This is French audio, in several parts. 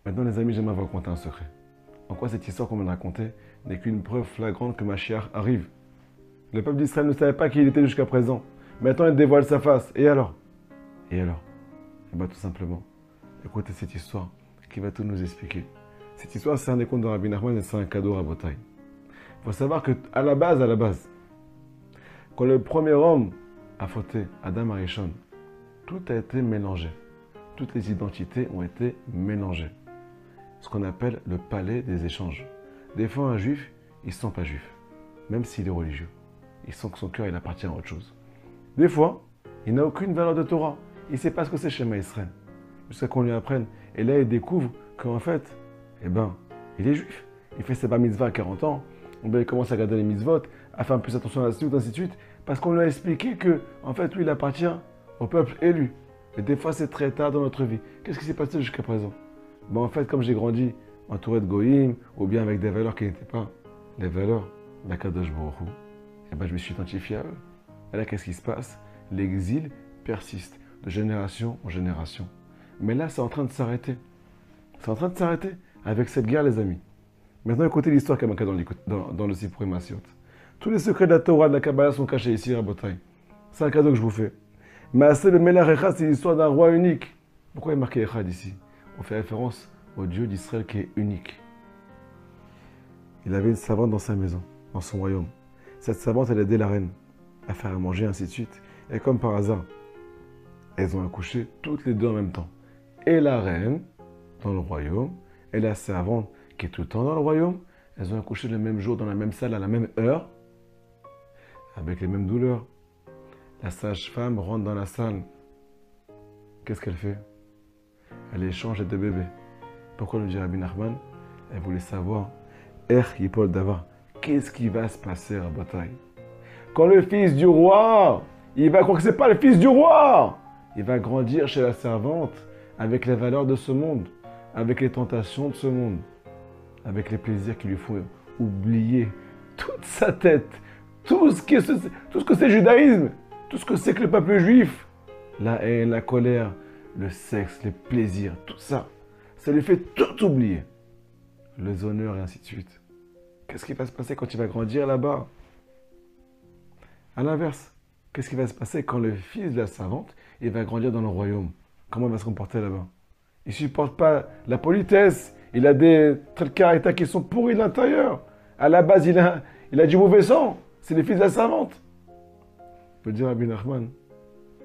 Maintenant, les amis, j'aimerais vous raconter un secret. En quoi cette histoire qu'on vient de raconter n'est qu'une preuve flagrante que Mashiach arrive. Le peuple d'Israël ne savait pas qui il était jusqu'à présent. Maintenant, il dévoile sa face. Et alors? Et alors? Eh bien, tout simplement, écoutez cette histoire qui va tout nous expliquer. Cette histoire, c'est un des contes de Rabbi Nachman et c'est un cadeau à Botaï. Il faut savoir que à la base, quand le premier homme a fauté, Adam Arishon, tout a été mélangé. Toutes les identités ont été mélangées. Ce qu'on appelle le palais des échanges. Des fois, un juif, il ne se sent pas juif, même s'il est religieux. Il sent que son cœur, il appartient à autre chose. Des fois, il n'a aucune valeur de Torah. Il ne sait pas ce que c'est Shema Israël. Jusqu'à qu'on lui apprenne. Et là, il découvre qu'en fait, eh ben, il est juif. Il fait ses bar mitzvah à 40 ans. Il commence à garder les mitzvot, à faire plus attention à la suite, ainsi de suite. Parce qu'on lui a expliqué que, en fait, lui, il appartient au peuple élu. Et des fois, c'est très tard dans notre vie. Qu'est-ce qui s'est passé jusqu'à présent? Ben, en fait, comme j'ai grandi entouré de goïm, ou bien avec des valeurs qui n'étaient pas les valeurs d'Akadosh Baruch Hu, eh ben, je me suis identifié à eux. Et là, qu'est-ce qui se passe? L'exil persiste de génération en génération. Mais là, c'est en train de s'arrêter. C'est en train de s'arrêter avec cette guerre, les amis. Maintenant, écoutez l'histoire qu'il y a dans le Sipurim Massiot. Tous les secrets de la Torah, de la Kabbalah sont cachés ici à Botaï. C'est un cadeau que je vous fais. Maaseh ben Melech Echad, c'est l'histoire d'un roi unique. Pourquoi il est marqué Echad ici? On fait référence au Dieu d'Israël qui est unique. Il avait une servante dans sa maison, dans son royaume. Cette servante, elle aidait la reine à faire à manger, ainsi de suite. Et comme par hasard, elles ont accouché toutes les deux en même temps. Et la reine, dans le royaume, et la servante, qui est tout le temps dans le royaume, elles ont accouché le même jour, dans la même salle, à la même heure, avec les mêmes douleurs. La sage-femme rentre dans la salle. Qu'est-ce qu'elle fait? Elle échange les deux bébés. Pourquoi le dit Rabbi Nachman? Elle voulait savoir, Yipol Dava, qu'est-ce qui va se passer à Bataille? Quand le fils du roi, il va croire que ce n'est pas le fils du roi, il va grandir chez la servante avec les valeurs de ce monde, avec les tentations de ce monde, avec les plaisirs qui lui font oublier toute sa tête, tout ce que c'est le judaïsme, tout ce que c'est que le peuple juif, la haine, la colère, le sexe, les plaisirs, tout ça, ça lui fait tout oublier, les honneurs et ainsi de suite. Qu'est-ce qui va se passer quand il va grandir là-bas? À l'inverse, qu'est-ce qui va se passer quand le fils de la servante, il va grandir dans le royaume? Comment il va se comporter là-bas? Il ne supporte pas la politesse, il a des traits de caractère qui sont pourris de l'intérieur. À la base, il a du mauvais sang, c'est le fils de la servante. Je peux dire à Rabbi Nachman,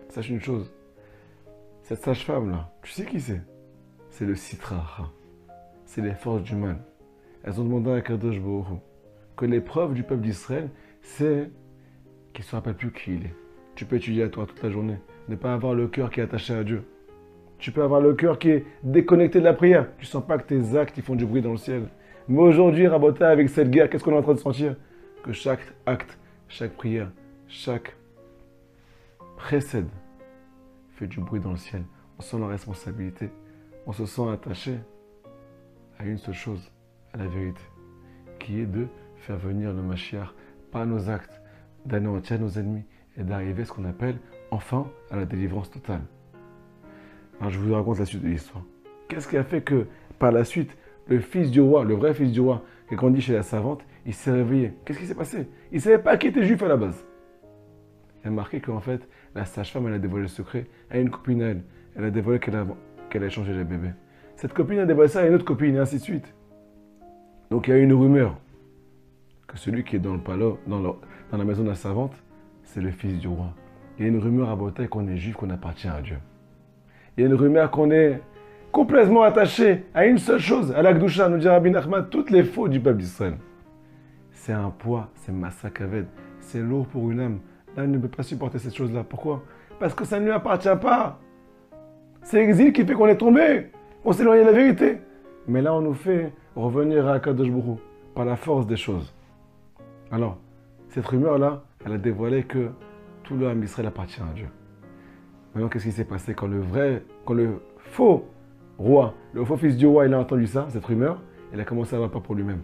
sache une chose, cette sage-femme-là, tu sais qui c'est? C'est le Sitra Achra. C'est les forces du mal. Elles ont demandé à Kadosh Baruch Hu que l'épreuve du peuple d'Israël, c'est qu'il ne se rappelle plus qui il est. Tu peux étudier à toi toute la journée, ne pas avoir le cœur qui est attaché à Dieu. Tu peux avoir le cœur qui est déconnecté de la prière. Tu ne sens pas que tes actes ils font du bruit dans le ciel. Mais aujourd'hui, Rabotai, avec cette guerre, qu'est-ce qu'on est en train de sentir? Que chaque acte, chaque prière, chaque précède fait du bruit dans le ciel. On sent la responsabilité. On se sent attaché à une seule chose, à la vérité, qui est de faire venir le Mashiach par nos actes, d'anéantir nos ennemis et d'arriver à ce qu'on appelle enfin à la délivrance totale. Alors je vous raconte la suite de l'histoire. Qu'est-ce qui a fait que par la suite, le fils du roi, le vrai fils du roi, qui a grandi chez la servante, il s'est réveillé? Qu'est-ce qui s'est passé? Il ne savait pas qui était juif à la base. Il a marqué qu'en fait, la sage-femme, elle a dévoilé le secret à une copine à elle. Elle a dévoilé qu'elle a échangé les bébés. Cette copine a dévoilé ça à une autre copine, et ainsi de suite. Donc il y a une rumeur que celui qui est dans le palais, dans la maison de la servante, c'est le fils du roi. Il y a une rumeur à Botaï qu'on est juif, qu'on appartient à Dieu. Il y a une rumeur qu'on est complètement attaché à une seule chose, à l'Akdoucha, nous dit Rabbi Nachman, toutes les fautes du peuple d'Israël. C'est un poids, c'est massakaved, c'est lourd pour une âme. Là, il ne peut pas supporter cette chose-là. Pourquoi? Parce que ça ne lui appartient pas. C'est l'exil qui fait qu'on est tombé, on s'est éloigné de la vérité. Mais là, on nous fait revenir à Kadosh Baruch Hu par la force des choses. Alors, cette rumeur-là, elle a dévoilé que tout le âme d'Israël appartient à Dieu. Maintenant, qu'est-ce qui s'est passé quand le faux roi, le faux fils du roi, il a entendu ça, cette rumeur, il a commencé à avoir peur pour lui-même.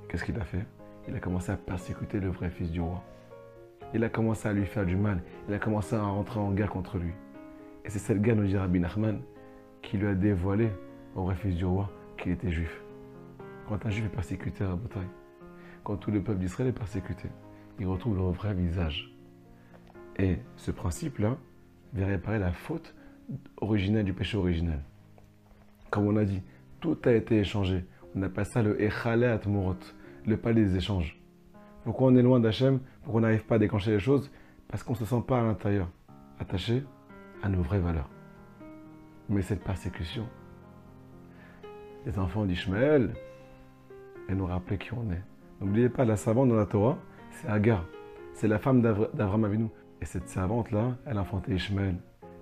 Qu'est-ce qu'il a fait? Il a commencé à persécuter le vrai fils du roi. Il a commencé à lui faire du mal. Il a commencé à rentrer en guerre contre lui. Et c'est cette guerre, nous dit Rabbi Nachman, qui lui a dévoilé au vrai fils du roi qu'il était juif. Quand un juif est persécuté à la bataille, quand tout le peuple d'Israël est persécuté, il retrouve leur vrai visage. Et ce principe-là vient réparer la faute originelle du péché originel. Comme on a dit, tout a été échangé. On appelle ça le Echalet Murot, le palais des échanges. Pourquoi on est loin d'Hachem? Pourquoi on n'arrive pas à déclencher les choses? Parce qu'on ne se sent pas à l'intérieur, attaché à nos vraies valeurs. Mais cette persécution, les enfants d'Ishmaël, elle nous rappelle qui on est. N'oubliez pas, la servante dans la Torah, c'est Agar. C'est la femme d'Abraham Avinu. Et cette servante-là, elle a enfanté Ishmaël.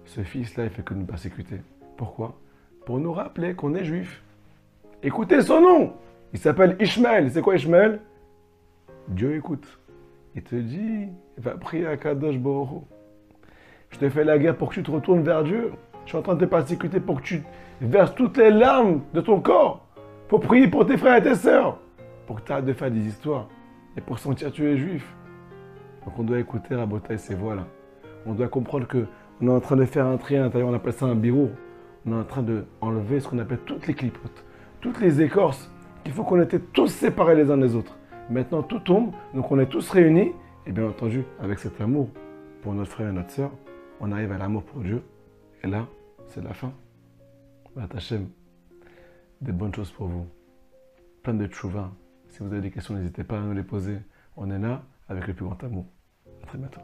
Ce fils-là, il fait que nous persécuter. Pourquoi? Pour nous rappeler qu'on est juif. Écoutez son nom. Il s'appelle Ishmaël. C'est quoi Ishmaël? Dieu écoute. Il te dit, va prier à Kadosh Baruch Hu. Je te fais la guerre pour que tu te retournes vers Dieu. Je suis en train de te persécuter pour que tu verses toutes les larmes de ton corps. Pour prier pour tes frères et tes sœurs. Pour que tu arrêtes de faire des histoires. Et pour sentir que tu es juif. Donc on doit écouter Rabotai ces voix-là. On doit comprendre qu'on est en train de faire un tri à l'intérieur. On appelle ça un birour. On est en train d'enlever ce qu'on appelle toutes les clipotes. Toutes les écorces. Il faut qu'on était tous séparés les uns des autres. Maintenant tout tombe. Donc on est tous réunis. Et bien entendu, avec cet amour pour notre frère et notre sœur, on arrive à l'amour pour Dieu. Et là, c'est la fin. Hachem, des bonnes choses pour vous. Plein de tchouva. Si vous avez des questions, n'hésitez pas à nous les poser. On est là avec le plus grand amour. À très bientôt.